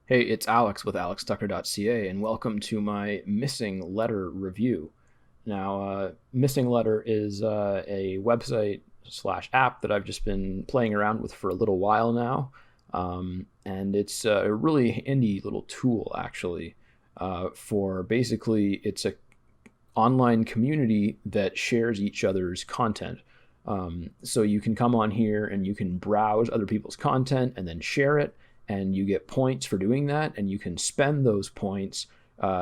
Hey, it's Alex with alextucker.ca, and welcome to my MissingLettr review. Now, MissingLettr is a website slash app that I've just been playing around with for a little while now, and it's a really handy little tool, actually, for basically it's a online community that shares each other's content. So you can come on here and you can browse other people's content and then share it, and you get points for doing that, and you can spend those points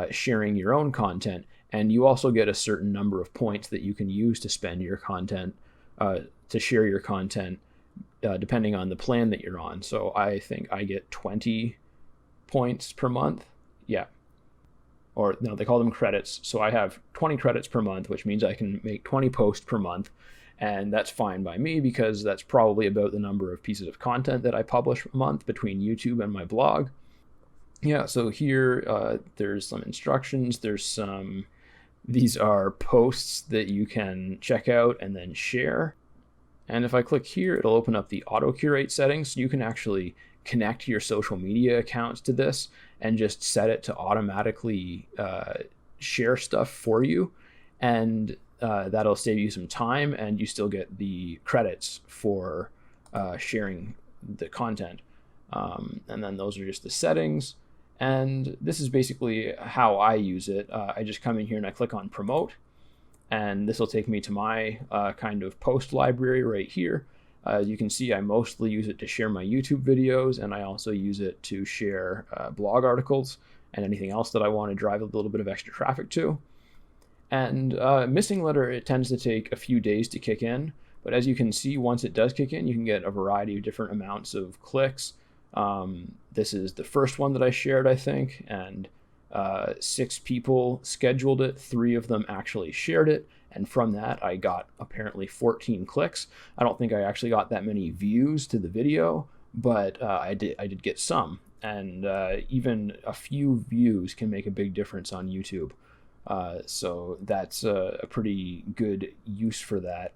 sharing your own content, and you also get a certain number of points that you can use to spend your content, to share your content, depending on the plan that you're on. So I think I get 20 points per month. Yeah, or no, they call them credits. So I have 20 credits per month, which means I can make 20 posts per month. And that's fine by me because that's probably about the number of pieces of content that I publish a month between YouTube and my blog. Yeah, so here there's some instructions. These are posts that you can check out and then share. And if I click here, it'll open up the auto curate settings. So you can actually connect your social media accounts to this and just set it to automatically share stuff for you. And that'll save you some time, and you still get the credits for sharing the content. And then those are just the settings. And this is basically how I use it. I just come in here and I click on promote, and this will take me to my kind of post library right here. As you can see, I mostly use it to share my YouTube videos, and I also use it to share blog articles and anything else that I want to drive a little bit of extra traffic to. And MissingLettr, it tends to take a few days to kick in, but as you can see, once it does kick in, you can get a variety of different amounts of clicks. This is the first one that I shared, I think, and 6 people scheduled it, 3 of them actually shared it, and from that I got apparently 14 clicks. I don't think I actually got that many views to the video, but I did get some, and even a few views can make a big difference on YouTube. So that's a pretty good use for that.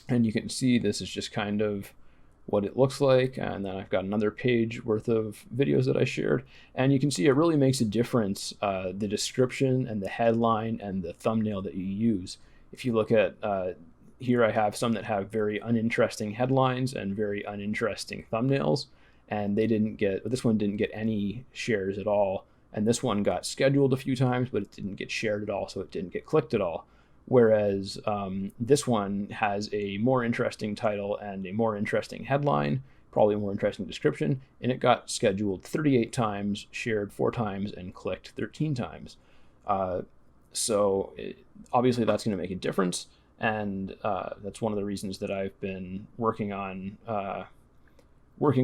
And you can see this is just kind of what it looks like. And then I've got another page worth of videos that I shared. And you can see it really makes a difference, the description and the headline and the thumbnail that you use. If you look at here, I have some that have very uninteresting headlines and very uninteresting thumbnails. And this one didn't get any shares at all. And this one got scheduled a few times, but it didn't get shared at all, so it didn't get clicked at all. Whereas this one has a more interesting title and a more interesting headline, probably a more interesting description, and it got scheduled 38 times, shared 4 times, and clicked 13 times. Obviously that's going to make a difference, and that's one of the reasons that I've been working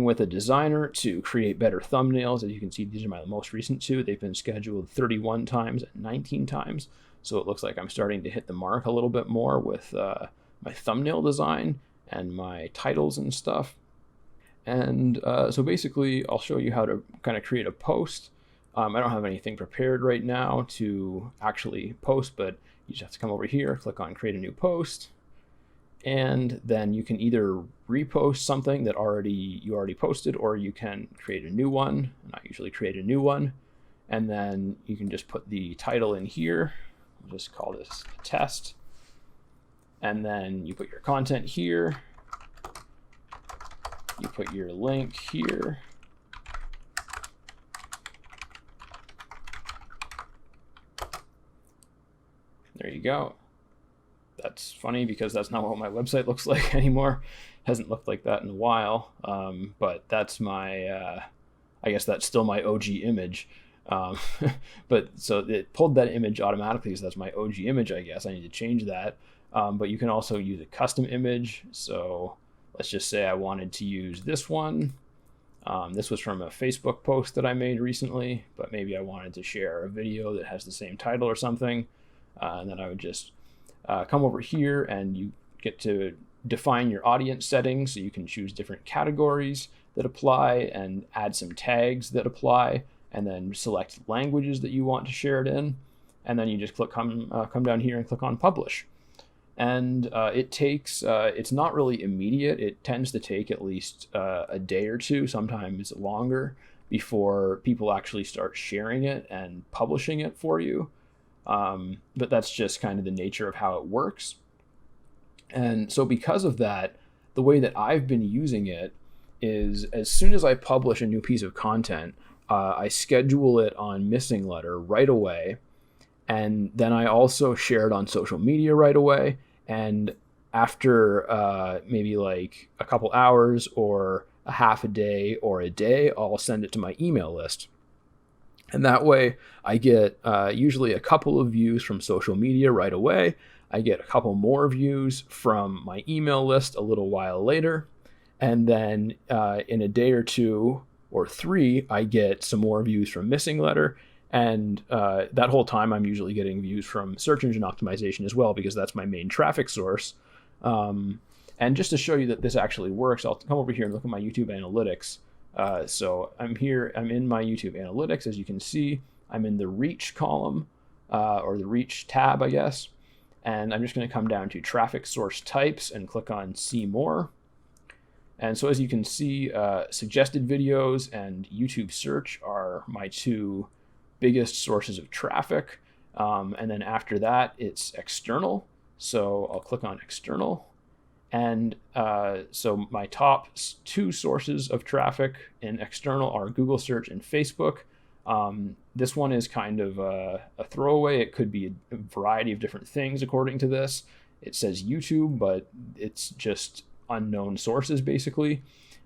with a designer to create better thumbnails. As you can see, these are my most recent 2. They've been scheduled 31 times and 19 times. So it looks like I'm starting to hit the mark a little bit more with my thumbnail design and my titles and stuff. And so basically, I'll show you how to kind of create a post. I don't have anything prepared right now to actually post, but you just have to come over here, click on create a new post. And then you can either repost something that you already posted, or you can create a new one. And I usually create a new one. And then you can just put the title in here. I'll just call this test. And then you put your content here. You put your link here. There you go. That's funny because that's not what my website looks like anymore. Hasn't looked like that in a while. But that's my, I guess that's still my OG image. But so it pulled that image automatically, so that's my OG image, I guess. I need to change that. But you can also use a custom image. So let's just say I wanted to use this one. This was from a Facebook post that I made recently, but maybe I wanted to share a video that has the same title or something. And then I would just come over here, and you get to define your audience settings, so you can choose different categories that apply and add some tags that apply, and then select languages that you want to share it in. And then you just come down here and click on publish. And it takes, it's not really immediate. It tends to take at least a day or two, sometimes longer. before people actually start sharing it and publishing it for you. But that's just kind of the nature of how it works. And so because of that, the way that I've been using it is as soon as I publish a new piece of content, I schedule it on MissingLettr right away. And then I also share it on social media right away. And after maybe like a couple hours or a half a day or a day, I'll send it to my email list. And that way I get usually a couple of views from social media right away. I get a couple more views from my email list a little while later. And then in a day or two or three, I get some more views from MissingLettr. And that whole time, I'm usually getting views from search engine optimization as well, because that's my main traffic source. And just to show you that this actually works, I'll come over here and look at my YouTube analytics. So I'm in my YouTube analytics. As you can see, I'm in the reach column, or the reach tab, I guess. And I'm just going to come down to traffic source types and click on see more. And so as you can see, suggested videos and YouTube search are my two biggest sources of traffic. And then after that, it's external. So I'll click on external. And so my top two sources of traffic in external are Google search and Facebook. This one is kind of a throwaway. It could be a variety of different things according to this. It says YouTube, but it's just unknown sources basically.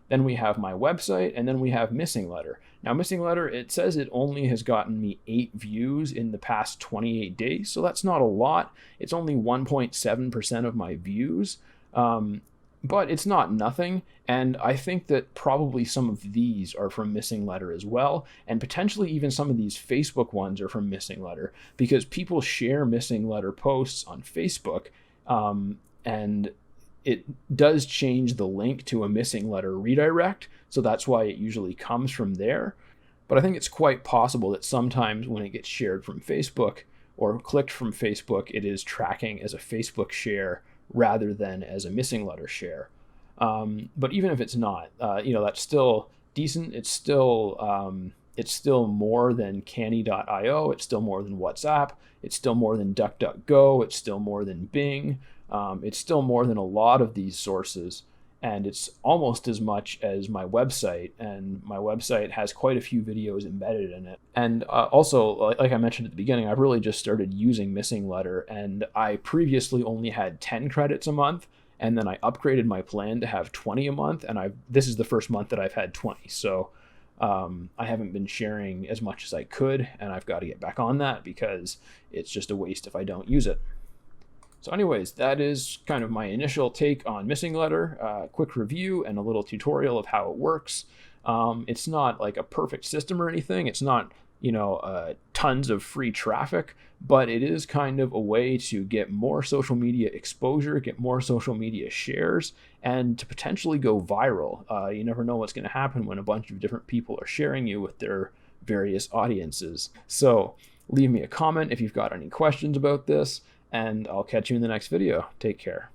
Then we have my website, and then we have MissingLettr. Now MissingLettr, it says it only has gotten me 8 views in the past 28 days, so that's not a lot. It's only 1.7% of my views, but it's not nothing. And I think that probably some of these are from MissingLettr as well, and potentially even some of these Facebook ones are from MissingLettr, because people share MissingLettr posts on Facebook, and it does change the link to a MissingLettr redirect, so that's why it usually comes from there. But I think it's quite possible that sometimes when it gets shared from Facebook or clicked from Facebook, it is tracking as a Facebook share rather than as a MissingLettr share. But even if it's not, that's still decent. It's still more than Canny.io. It's still more than WhatsApp. It's still more than DuckDuckGo. It's still more than Bing. It's still more than a lot of these sources, and it's almost as much as my website, and my website has quite a few videos embedded in it. And also, like I mentioned at the beginning, I've really just started using MissingLettr, and I previously only had 10 credits a month, and then I upgraded my plan to have 20 a month, and this is the first month that I've had 20, so I haven't been sharing as much as I could, and I've got to get back on that because it's just a waste if I don't use it. So anyways, that is kind of my initial take on MissingLettr, quick review and a little tutorial of how it works. It's not like a perfect system or anything. It's not, tons of free traffic, but it is kind of a way to get more social media exposure, get more social media shares, and to potentially go viral. You never know what's going to happen when a bunch of different people are sharing you with their various audiences. So leave me a comment if you've got any questions about this, and I'll catch you in the next video. Take care.